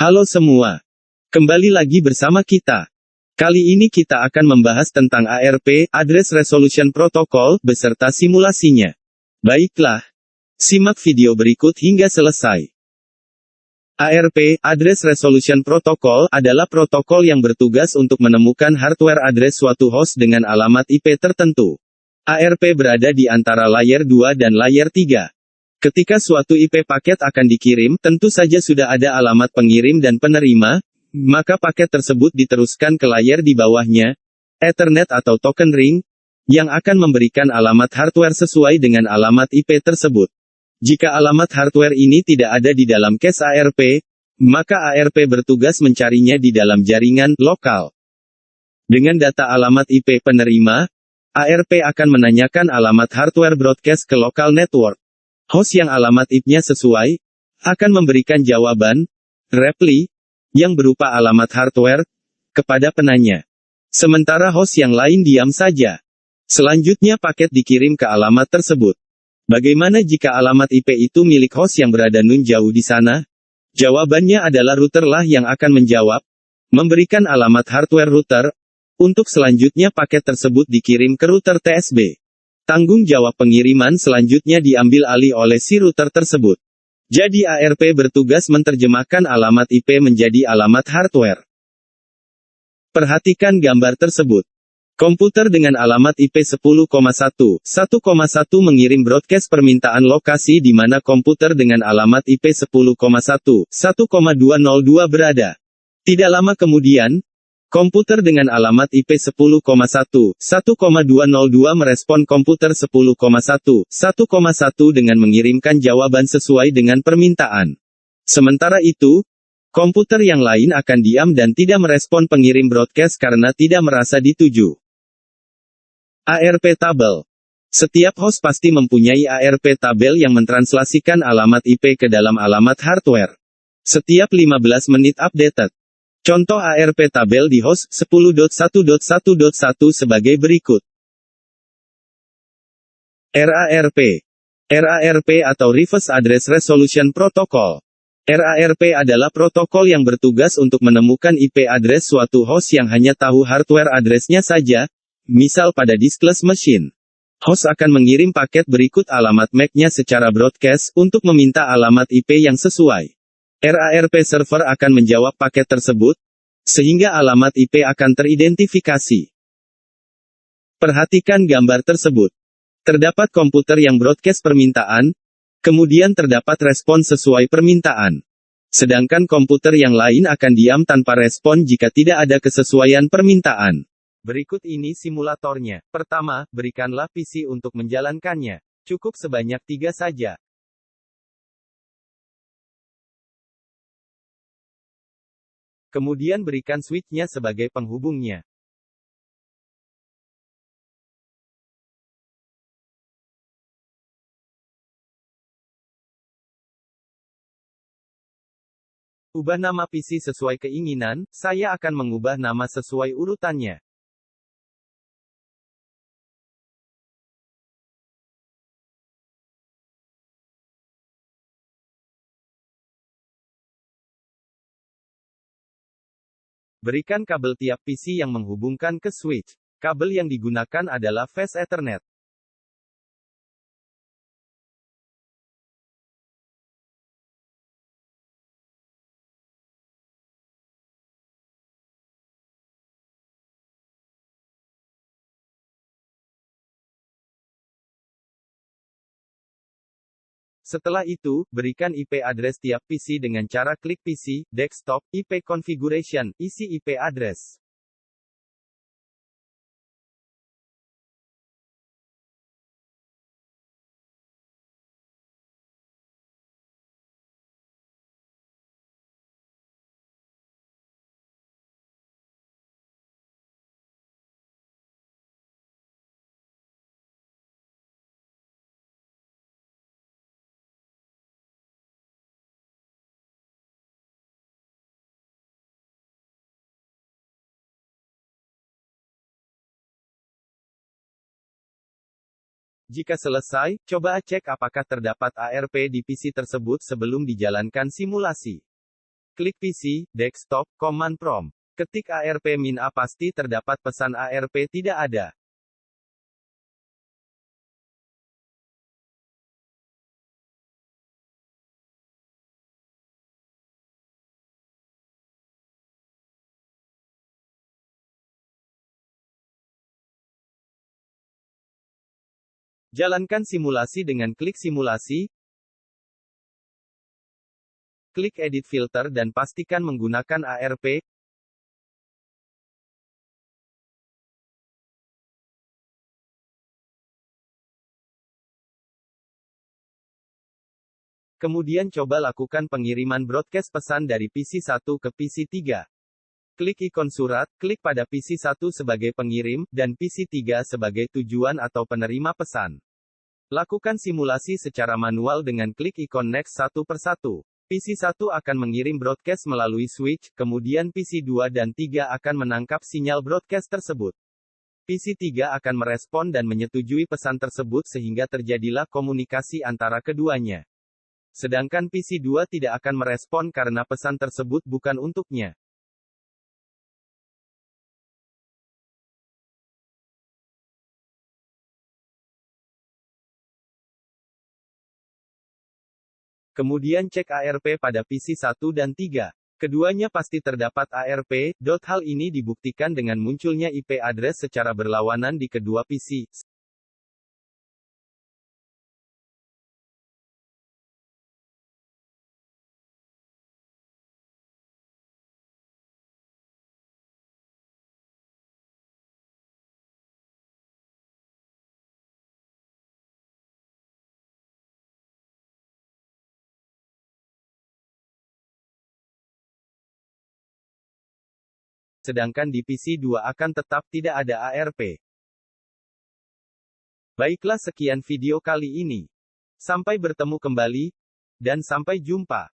Halo semua. Kembali lagi bersama kita. Kali ini kita akan membahas tentang ARP, Address Resolution Protocol, beserta simulasinya. Baiklah, simak video berikut hingga selesai. ARP, Address Resolution Protocol, adalah protokol yang bertugas untuk menemukan hardware address suatu host dengan alamat IP tertentu. ARP berada di antara layer 2 dan layer 3. Ketika suatu IP paket akan dikirim, tentu saja sudah ada alamat pengirim dan penerima, maka paket tersebut diteruskan ke layer di bawahnya, Ethernet atau token ring, yang akan memberikan alamat hardware sesuai dengan alamat IP tersebut. Jika alamat hardware ini tidak ada di dalam cache ARP, maka ARP bertugas mencarinya di dalam jaringan lokal. Dengan data alamat IP penerima, ARP akan menanyakan alamat hardware broadcast ke local network. Host yang alamat IP-nya sesuai, akan memberikan jawaban, reply, yang berupa alamat hardware, kepada penanya. Sementara host yang lain diam saja. Selanjutnya paket dikirim ke alamat tersebut. Bagaimana jika alamat IP itu milik host yang berada nun jauh di sana? Jawabannya adalah router lah yang akan menjawab, memberikan alamat hardware router, untuk selanjutnya paket tersebut dikirim ke router TSB. Tanggung jawab pengiriman selanjutnya diambil alih oleh si router tersebut. Jadi ARP bertugas menerjemahkan alamat IP menjadi alamat hardware. Perhatikan gambar tersebut. Komputer dengan alamat IP 10,1.1.1 mengirim broadcast permintaan lokasi di mana komputer dengan alamat IP 10,1.1.202 berada. Tidak lama kemudian, komputer dengan alamat IP 10,1.1.202 merespon komputer 10,1.1.1 dengan mengirimkan jawaban sesuai dengan permintaan. Sementara itu, komputer yang lain akan diam dan tidak merespon pengirim broadcast karena tidak merasa dituju. ARP tabel. Setiap host pasti mempunyai ARP tabel yang mentranslasikan alamat IP ke dalam alamat hardware. Setiap 15 menit updated. Contoh ARP tabel di host 10.1.1.1 sebagai berikut. RARP. RARP atau Reverse Address Resolution Protocol. RARP adalah protokol yang bertugas untuk menemukan IP address suatu host yang hanya tahu hardware address-nya saja, misal pada diskless machine. Host akan mengirim paket berikut alamat MAC-nya secara broadcast untuk meminta alamat IP yang sesuai. RARP server akan menjawab paket tersebut, sehingga alamat IP akan teridentifikasi. Perhatikan gambar tersebut. Terdapat komputer yang broadcast permintaan, kemudian terdapat respon sesuai permintaan. Sedangkan komputer yang lain akan diam tanpa respon jika tidak ada kesesuaian permintaan. Berikut ini simulatornya. Pertama, berikanlah PC untuk menjalankannya. Cukup sebanyak 3 saja. Kemudian berikan switch-nya sebagai penghubungnya. Ubah nama PC sesuai keinginan, saya akan mengubah nama sesuai urutannya. Berikan kabel tiap PC yang menghubungkan ke switch. Kabel yang digunakan adalah Fast Ethernet. Setelah itu, berikan IP address tiap PC dengan cara klik PC, Desktop, IP Configuration, isi IP address. Jika selesai, coba cek apakah terdapat ARP di PC tersebut sebelum dijalankan simulasi. Klik PC, desktop, command prompt. Ketik ARP-A pasti terdapat pesan ARP tidak ada. Jalankan simulasi dengan klik simulasi, klik edit filter dan pastikan menggunakan ARP. Kemudian coba lakukan pengiriman broadcast pesan dari PC1 ke PC3. Klik ikon surat, klik pada PC1 sebagai pengirim, dan PC3 sebagai tujuan atau penerima pesan. Lakukan simulasi secara manual dengan klik ikon next satu persatu. PC1 akan mengirim broadcast melalui switch, kemudian PC2 dan 3 akan menangkap sinyal broadcast tersebut. PC3 akan merespon dan menyetujui pesan tersebut sehingga terjadilah komunikasi antara keduanya. Sedangkan PC2 tidak akan merespon karena pesan tersebut bukan untuknya. Kemudian cek ARP pada PC1 dan 3. Keduanya pasti terdapat ARP. Hal ini dibuktikan dengan munculnya IP address secara berlawanan di kedua PC. Sedangkan di PC2 akan tetap tidak ada ARP. Baiklah, sekian video kali ini. Sampai bertemu kembali, dan sampai jumpa.